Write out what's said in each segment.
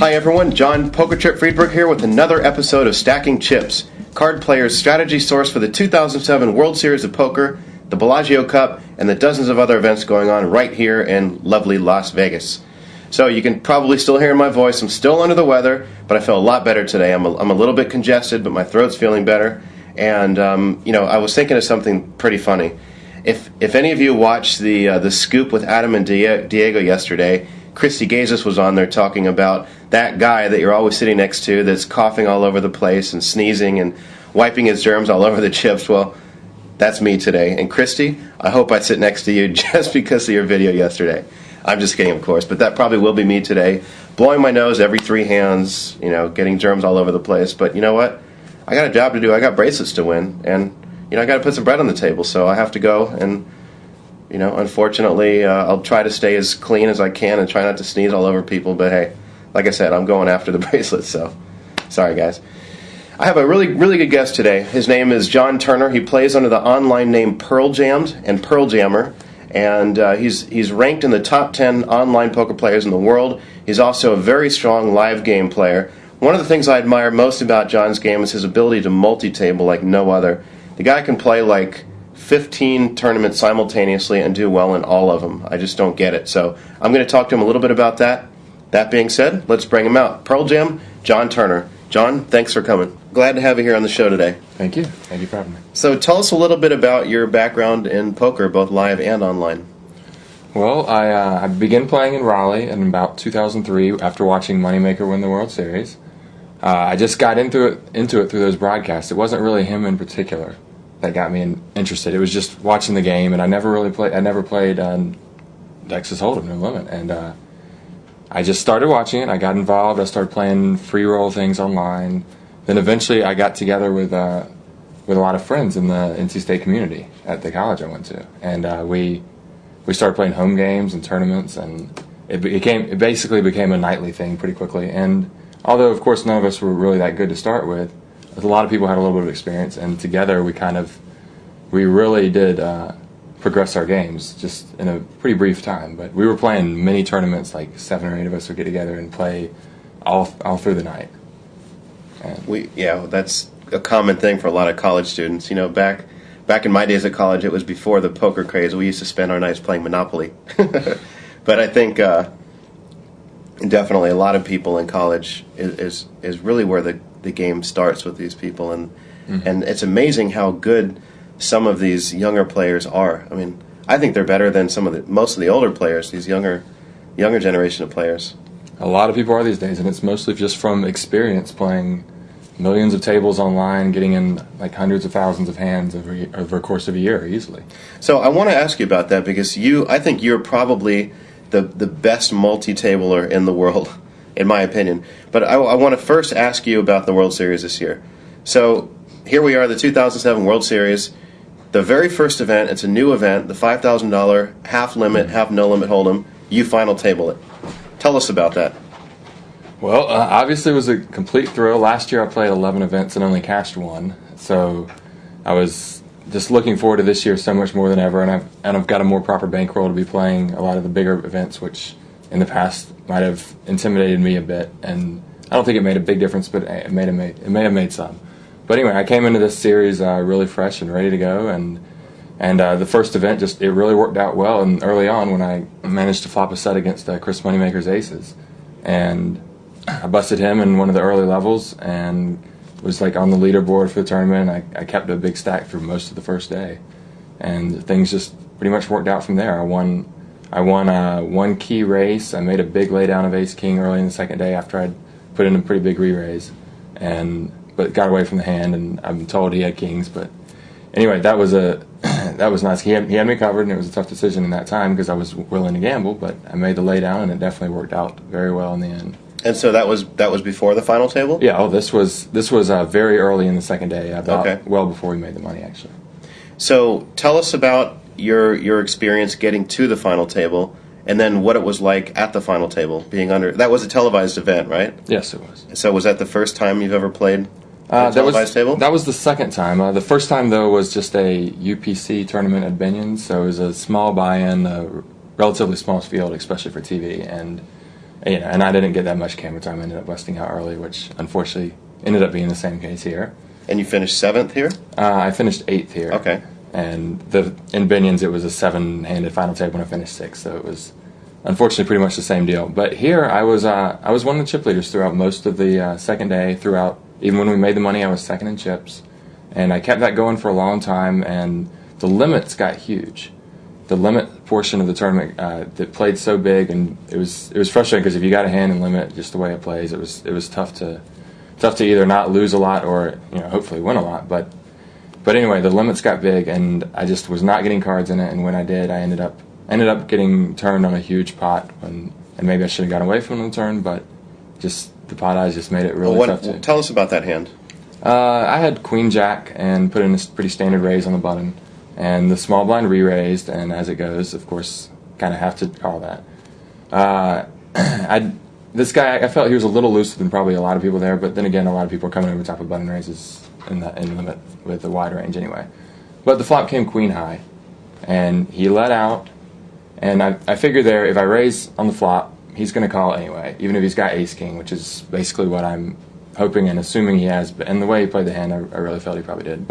Hi everyone, John Poker Trip Friedberg here with another episode of Stacking Chips, Card Player's strategy source for the 2007 World Series of Poker, the Bellagio Cup, and the dozens of other events going on right here in lovely Las Vegas. So you can probably still hear my voice. I'm still under the weather, but I feel a lot better today. I'm a little bit congested, but my throat's feeling better. And I was thinking of something pretty funny. If any of you watched the Scoop with Adam and Diego yesterday, Christy Gazis was on there talking about that guy that you're always sitting next to that's coughing all over the place and sneezing and wiping his germs all over the chips. Well, that's me today. And Christy, I hope I sit next to you just because of your video yesterday. I'm just kidding, of course, but that probably will be me today. Blowing my nose every 3 hands, getting germs all over the place. But you know what? I got a job to do. I got bracelets to win. And, I got to put some bread on the table. So I have to go and... unfortunately, I'll try to stay as clean as I can and try not to sneeze all over people. But hey, like I said, I'm going after the bracelets, so sorry, guys. I have a really, really good guest today. His name is John Turner. He plays under the online name Pearl Jammed and Pearl Jammer, and he's ranked in the top 10 online poker players in the world. He's also a very strong live game player. One of the things I admire most about John's game is his ability to multi-table like no other. The guy can play like 15 tournaments simultaneously and do well in all of them. I just don't get it. So I'm going to talk to him a little bit about that. That being said, let's bring him out. Pearl Jam, John Turner. John, thanks for coming. Glad to have you here on the show today. Thank you. Thank you for having me. So tell us a little bit about your background in poker, both live and online. Well, I began playing in Raleigh in about 2003 after watching Moneymaker win the World Series. I just got into it through those broadcasts. It wasn't really him in particular that got me interested. It was just watching the game, and I never played Texas Hold'em, No Limit, and I just started watching it. I got involved. I started playing free roll things online. Then eventually, I got together with a lot of friends in the NC State community at the college I went to, and we started playing home games and tournaments, and it basically became a nightly thing pretty quickly. And although, of course, none of us were really that good to start with, a lot of people had a little bit of experience, and together we really did progress our games just in a pretty brief time. But we were playing many tournaments, like 7 or 8 of us would get together and play all through the night. That's a common thing for a lot of college students. Back in my days at college, it was before the poker craze. We used to spend our nights playing Monopoly. But I think definitely a lot of people in college is really where the game starts with these people, and it's amazing how good some of these younger players are. I mean, I think they're better than most of the older players, these younger generation of players. A lot of people are these days, and it's mostly just from experience playing millions of tables online, getting in like hundreds of thousands of hands over a course of a year easily. So I want to ask you about that, because I think you're probably the best multi-tabler in the world, in my opinion. But I want to first ask you about the World Series this year. So here we are, the 2007 World Series, the very first event. It's a new event, the $5,000 half limit, half no limit hold'em. You final table it. Tell us about that. Well, obviously it was a complete thrill. Last year I played 11 events and only cashed 1. So I was just looking forward to this year so much more than ever, and I've got a more proper bankroll to be playing a lot of the bigger events, which in the past might have intimidated me a bit, and I don't think it made a big difference, but it may have made some. But anyway, I came into this series really fresh and ready to go, and the first event it really worked out well. And early on, when I managed to flop a set against Chris Moneymaker's aces, and I busted him in one of the early levels, and was like on the leaderboard for the tournament. I kept a big stack through most of the first day, and things just pretty much worked out from there. I won one key race. I made a big laydown of ace king early in the second day after I'd put in a pretty big re-raise, but got away from the hand, and I'm told he had kings. But anyway, that was nice. He had me covered, and it was a tough decision in that time because I was willing to gamble, but I made the laydown, and it definitely worked out very well in the end. And so that was before the final table? Yeah. Oh, this was very early in the second day. Well before we made the money, actually. So tell us about your experience getting to the final table, and then what it was like at the final table, being under. That was a televised event, right? Yes, it was. So was that the first time you've ever played a televised table? That was the second time. The first time, though, was just a UPC tournament at Binion's, so it was a small buy-in, a relatively small field, especially for TV, and and I didn't get that much camera time. I ended up busting out early, which unfortunately ended up being the same case here. And you finished 7th here? I finished 8th here. Okay. And in Binions, it was a 7-handed final table when I finished 6th, so it was unfortunately pretty much the same deal. But here, I was one of the chip leaders throughout most of the second day. Even when we made the money, I was second in chips, and I kept that going for a long time. And the limits got huge. The limit portion of the tournament that played so big, and it was frustrating because if you got a hand in limit, just the way it plays, it was tough to either not lose a lot or hopefully win a lot. But anyway, the limits got big, and I just was not getting cards in it. And when I did, I ended up getting turned on a huge pot, and maybe I should have gotten away from the turn, but just the pot eyes just made it really tough. Tell us about that hand. I had Queen Jack and put in a pretty standard raise on the button. And the small blind re-raised, and as it goes, of course, kind of have to call that. This guy, I felt he was a little looser than probably a lot of people there, but then again, a lot of people are coming over top of button raises in limit with a wide range anyway. But the flop came queen high, and he let out, and I figured there, if I raise on the flop, he's going to call anyway, even if he's got ace-king, which is basically what I'm hoping and assuming he has. And the way he played the hand, I really felt he probably did.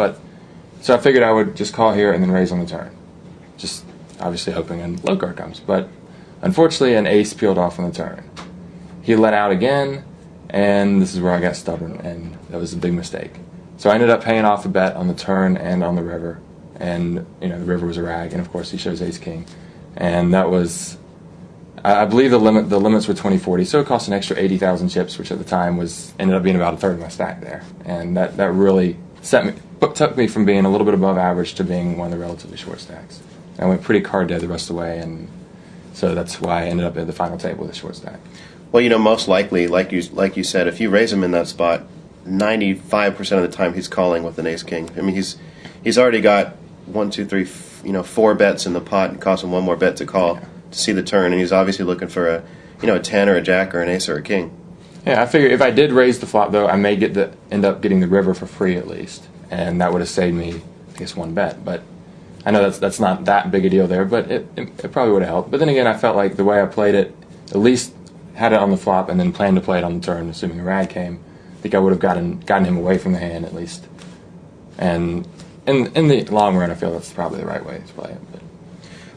So I figured I would just call here and then raise on the turn. Just obviously hoping a low card comes. But unfortunately, an ace peeled off on the turn. He let out again, and this is where I got stubborn, and that was a big mistake. So I ended up paying off a bet on the turn and on the river. And, the river was a rag, and of course he shows ace-king. And that was, I believe the limits were 20-40, so it cost an extra 80,000 chips, which at the time ended up being about a third of my stack there. And that really took me from being a little bit above average to being one of the relatively short stacks. I went pretty card dead the rest of the way, and so that's why I ended up at the final table with a short stack. Well, most likely, like you said, if you raise him in that spot, 95% of the time he's calling with an ace-king. I mean, he's already got 1, 2, 3, 4 bets in the pot, and costs him one more bet to call to see the turn, and he's obviously looking for a 10 or a jack or an ace or a king. Yeah, I figure if I did raise the flop, though, I may end up getting the river for free at least. And that would have saved me, I guess, one bet. But I know that's not that big a deal there, but it probably would have helped. But then again, I felt like the way I played it, at least had it on the flop and then planned to play it on the turn, assuming a rag came. I think I would have gotten him away from the hand at least. And in the long run, I feel that's probably the right way to play it. But.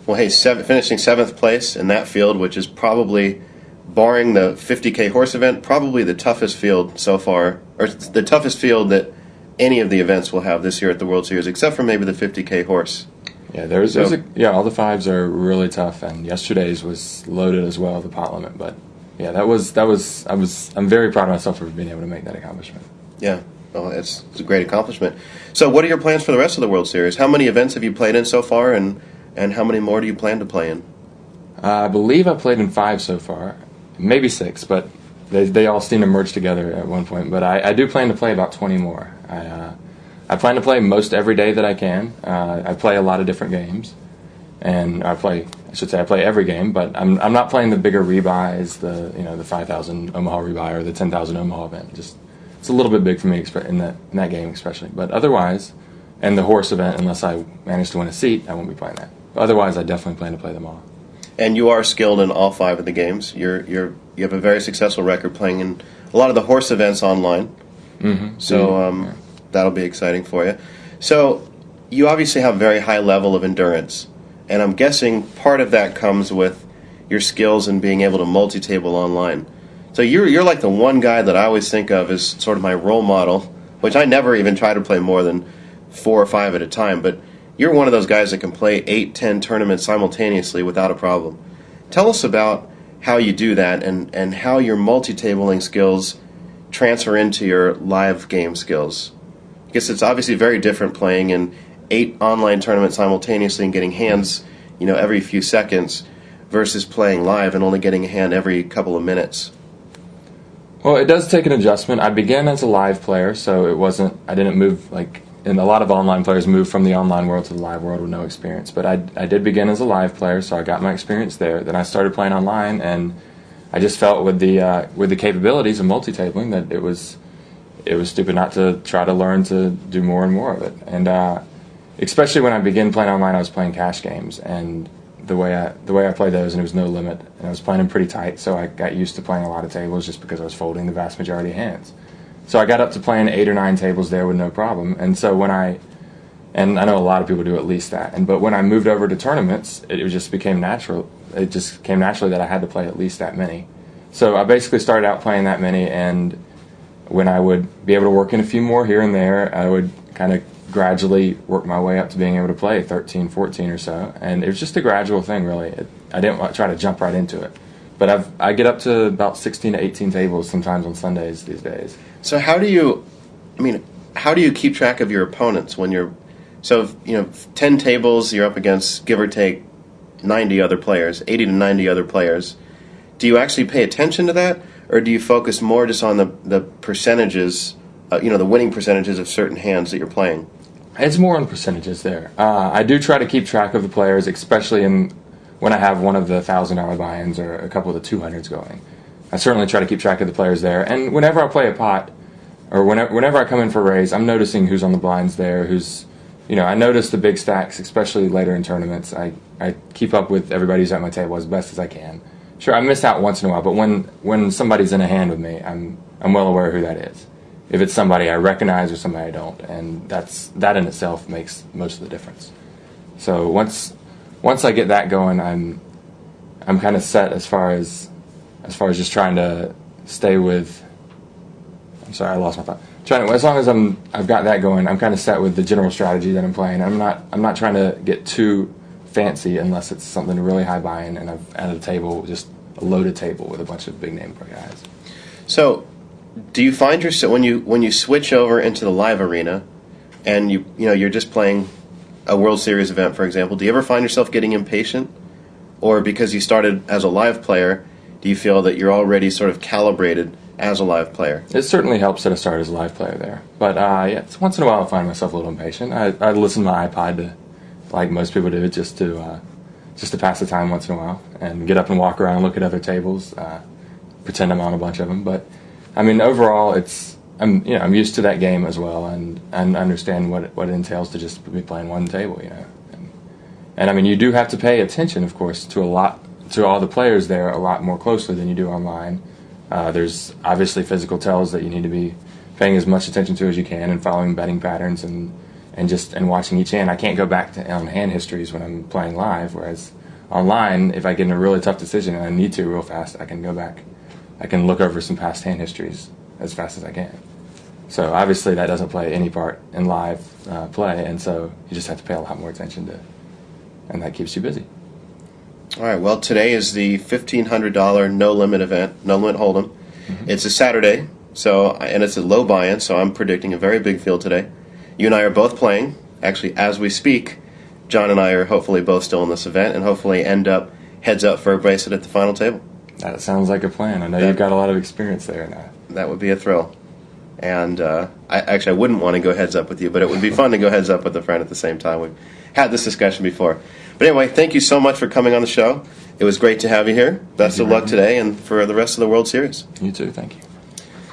Well, hey, finishing 7th place in that field, which is probably, barring the 50K horse event, probably the toughest field so far, or the toughest field that any of the events will have this year at the World Series, except for maybe the 50K horse. Yeah, all the fives are really tough, and yesterday's was loaded as well, the pot limit. But yeah, I'm very proud of myself for being able to make that accomplishment. Yeah, well, it's a great accomplishment. So, what are your plans for the rest of the World Series? How many events have you played in so far, and how many more do you plan to play in? I believe I played in 5 so far, maybe 6, but they all seem to merge together at one point. But I do plan to play about 20 more. I plan to play most every day that I can. I play a lot of different games, and I play every game. But I'm not playing the bigger rebuys, the 5,000 Omaha rebuy or the 10,000 Omaha event. It's a little bit big for me in that game especially. But otherwise, and the horse event, unless I manage to win a seat, I won't be playing that. But otherwise, I definitely plan to play them all. And you are skilled in all 5 of the games. You have a very successful record playing in a lot of the horse events online. Mm-hmm. So that'll be exciting for you. So you obviously have a very high level of endurance, and I'm guessing part of that comes with your skills in being able to multi-table online. So you're like the one guy that I always think of as sort of my role model, which I never even try to play more than 4 or 5 at a time, but you're one of those guys that can play 8, 10 tournaments simultaneously without a problem. Tell us about how you do that and how your multi-tabling skills transfer into your live game skills. Because it's obviously very different playing in 8 online tournaments simultaneously and getting hands, every few seconds versus playing live and only getting a hand every couple of minutes. Well, it does take an adjustment. I began as a live player, so I didn't move and a lot of online players move from the online world to the live world with no experience. But I did begin as a live player, so I got my experience there. Then I started playing online, and I just felt with the capabilities of multi-tabling that it was stupid not to try to learn to do more and more of it. And especially when I began playing online, I was playing cash games, and the way I played those, and it was no limit, and I was playing them pretty tight, so I got used to playing a lot of tables just because I was folding the vast majority of hands. So I got up to playing 8 or 9 tables there with no problem, and so and I know a lot of people do at least that, but when I moved over to tournaments, it just became natural. It just came naturally that I had to play at least that many. So I basically started out playing that many, and when I would be able to work in a few more here and there, I would kind of gradually work my way up to being able to play 13, 14 or so, and it was just a gradual thing, really. I didn't try to jump right into it, but I get up to about 16 to 18 tables sometimes on Sundays these days. So how do you keep track of your opponents when you're, 10 tables, you're up against, give or take, 90 other players, 80 to 90 other players. Do you actually pay attention to that, or do you focus more just on the percentages, the winning percentages of certain hands that you're playing? It's more on percentages there. I do try to keep track of the players, especially when I have one of the $1,000 buy-ins or a couple of the 200s going. I certainly try to keep track of the players there. And whenever I play a pot, or whenever I come in for a raise, I'm noticing who's on the blinds there, I notice the big stacks, especially later in tournaments. I keep up with everybody who's at my table as best as I can. Sure, I miss out once in a while, but when somebody's in a hand with me, I'm well aware of who that is. If it's somebody I recognize or somebody I don't, and that in itself makes most of the difference. So once I get that going, I'm kind of set as far as just trying to stay with. I'm sorry, I lost my thought. As long as I've got that going, I'm kind of set with the general strategy that I'm playing. I'm not trying to get too fancy unless it's something really high buy-in, and I've added a table, just a loaded table with a bunch of big name guys. So, do you find yourself when you switch over into the live arena, and you're just playing a World Series event, for example? Do you ever find yourself getting impatient, or because you started as a live player, do you feel that you're already sort of calibrated as a live player? It certainly helps that I started as a live player there, but once in a while I find myself a little impatient. I listen to my iPod to, like most people do, just to pass the time once in a while, and get up and walk around and look at other tables, pretend I'm on a bunch of them. But I mean, overall, I'm used to that game as well, and understand what it entails to just be playing one table, and I mean, you do have to pay attention, of course, to all the players there a lot more closely than you do online. There's obviously physical tells that you need to be paying as much attention to as you can, and following betting patterns and watching each hand. I can't go back on hand histories when I'm playing live, whereas online, if I get in a really tough decision and I need to real fast, I can go back. I can look over some past hand histories as fast as I can. So obviously that doesn't play any part in live play, and so you just have to pay a lot more attention to, and that keeps you busy. All right, well, today is the $1,500 no-limit event, no-limit hold'em. Mm-hmm. It's a Saturday, and it's a low buy-in, so I'm predicting a very big field today. You and I are both playing. Actually, as we speak, John and I are hopefully both still in this event, and hopefully end up heads up for a bracelet at the final table. That sounds like a plan. I know you've got a lot of experience there now. That would be a thrill. And I wouldn't want to go heads up with you, but it would be fun to go heads up with a friend at the same time. We've had this discussion before. But anyway, thank you so much for coming on the show. It was great to have you here. Best of luck today and for the rest of the World Series. You too. Thank you.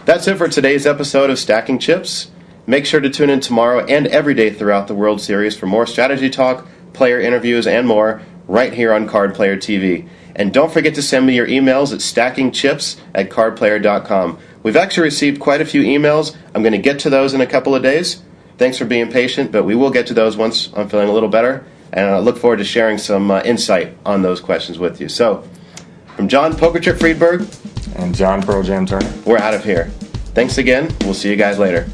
That's it for today's episode of Stacking Chips. Make sure to tune in tomorrow and every day throughout the World Series for more strategy talk, player interviews, and more right here on Card Player TV. And don't forget to send me your emails at stackingchips@cardplayer.com. We've actually received quite a few emails. I'm going to get to those in a couple of days. Thanks for being patient, but we will get to those once I'm feeling a little better. And I look forward to sharing some insight on those questions with you. So, from John Poker Chip Friedberg and John Pearl Jam Turner, we're out of here. Thanks again. We'll see you guys later.